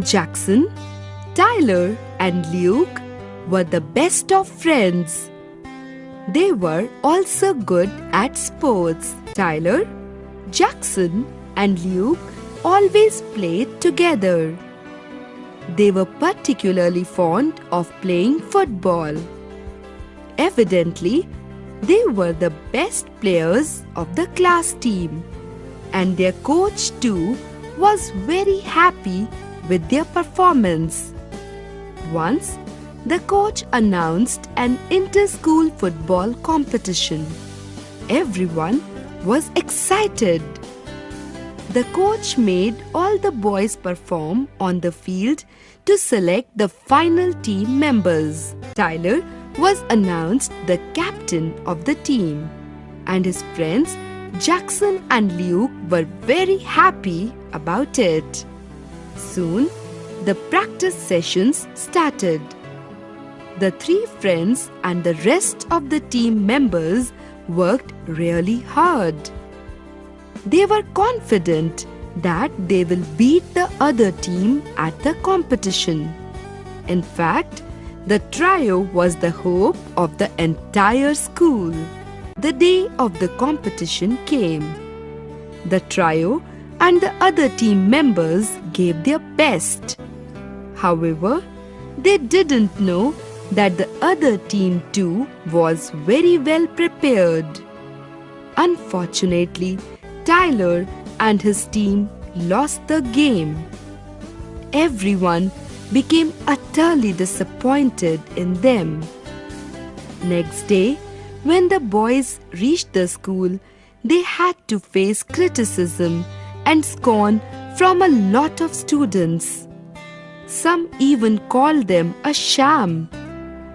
Jackson, Tyler, and Luke were the best of friends. They were also good at sports. Tyler, Jackson, and Luke always played together. They were particularly fond of playing football. Evidently, they were the best players of the class team, and their coach too was very happy with their performance. Once, the coach announced an inter-school football competition. Everyone was excited. The coach made all the boys perform on the field to select the final team members. Tyler was announced the captain of the team, and his friends Jackson and Luke were very happy about it. Soon, the practice sessions started. The three friends and the rest of the team members worked really hard. They were confident that they will beat the other team at the competition. In fact, the trio was the hope of the entire school. The day of the competition came. The trio and the other team members gave their best. However, they didn't know that the other team too was very well prepared. Unfortunately, Tyler and his team lost the game. Everyone became utterly disappointed in them. Next day, when the boys reached the school, they had to face criticism and scorn from a lot of students. Some even called them a sham,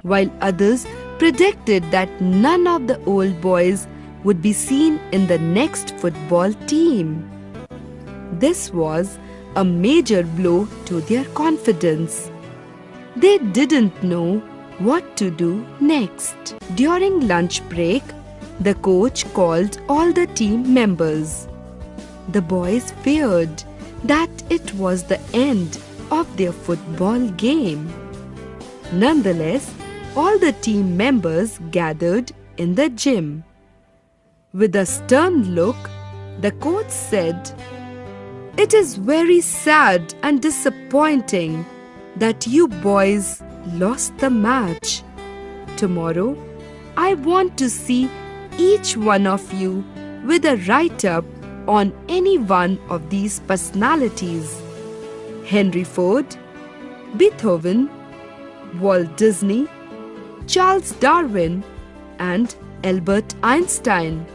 while others predicted that none of the old boys would be seen in the next football team. This was a major blow to their confidence. They didn't know what to do next. During lunch break, the coach called all the team members. The boys feared that it was the end of their football game. Nonetheless, all the team members gathered in the gym. With a stern look, the coach said, "It is very sad and disappointing that you boys lost the match. Tomorrow, I want to see each one of you with a write-up on any one of these personalities: Henry Ford, Beethoven, Walt Disney, Charles Darwin, and Albert Einstein."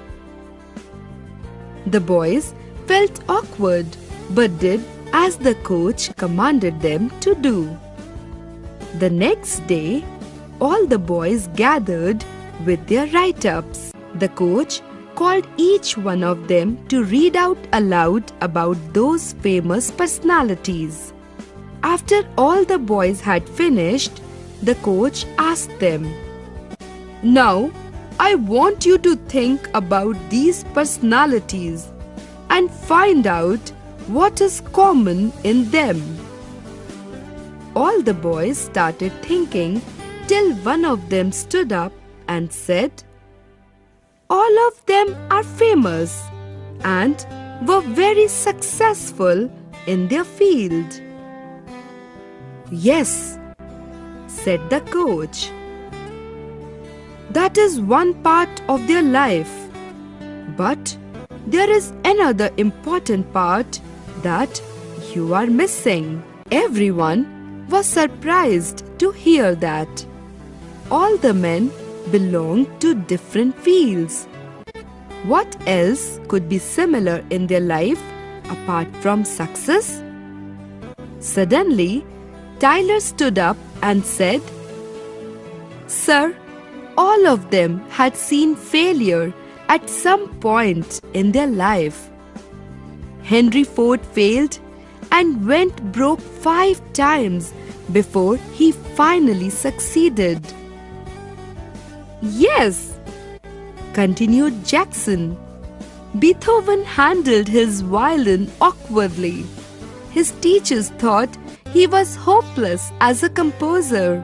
The boys felt awkward but did as the coach commanded them to do. The next day, all the boys gathered with their write-ups. The coach called each one of them to read out aloud about those famous personalities. After all the boys had finished, the coach asked them, "Now, I want you to think about these personalities and find out what is common in them." All the boys started thinking till one of them stood up and said, "All of them are famous and were very successful in their field." "Yes," said the coach, "that is one part of their life. But there is another important part that you are missing." Everyone was surprised to hear that. All the men belonged to different fields. What else could be similar in their life apart from success? Suddenly, Tyler stood up and said, "Sir, all of them had seen failure at some point in their life. Henry Ford failed and went broke 5 times before he finally succeeded." "Yes," continued Jackson, "Beethoven handled his violin awkwardly. His teachers thought he was hopeless as a composer.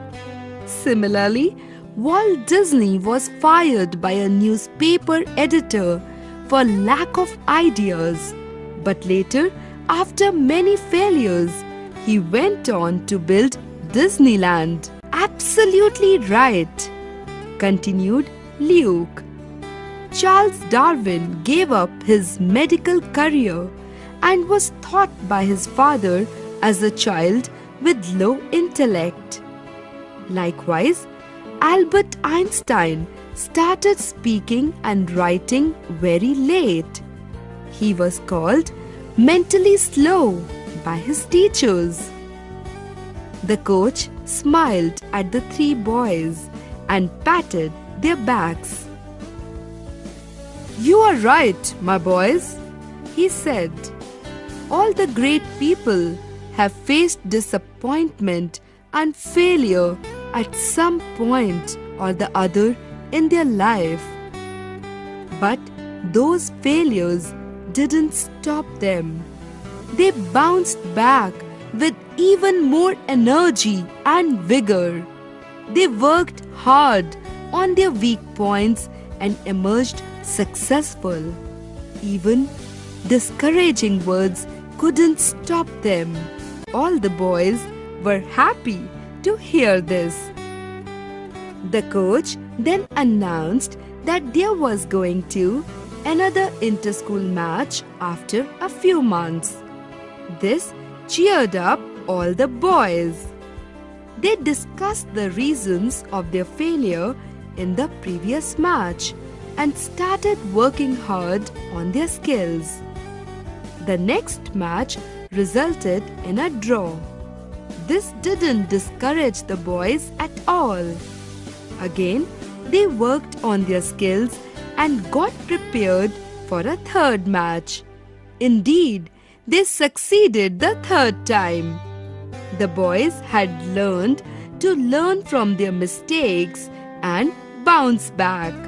Similarly, Walt Disney was fired by a newspaper editor for lack of ideas. But later, after many failures, he went on to build Disneyland. Absolutely right, continued Luke. Charles Darwin gave up his medical career and was taught by his father as a child with low intellect. Likewise, Albert Einstein started speaking and writing very late. He was called mentally slow by his teachers. The coach smiled at the three boys and patted their backs. "You are right, my boys," he said. "All the great people have faced disappointment and failure at some point or the other in their life. But those failures didn't stop them. They bounced back with even more energy and vigor. They worked hard on their weak points and emerged successful. Even discouraging words couldn't stop them." All the boys were happy to hear this. The coach then announced that there was going to another inter-school match after a few months. This cheered up all the boys. They discussed the reasons of their failure in the previous match and started working hard on their skills. The next match resulted in a draw. This didn't discourage the boys at all. Again, they worked on their skills and got prepared for a third match. Indeed, they succeeded the third time. The boys had learned to learn from their mistakes and bounce back.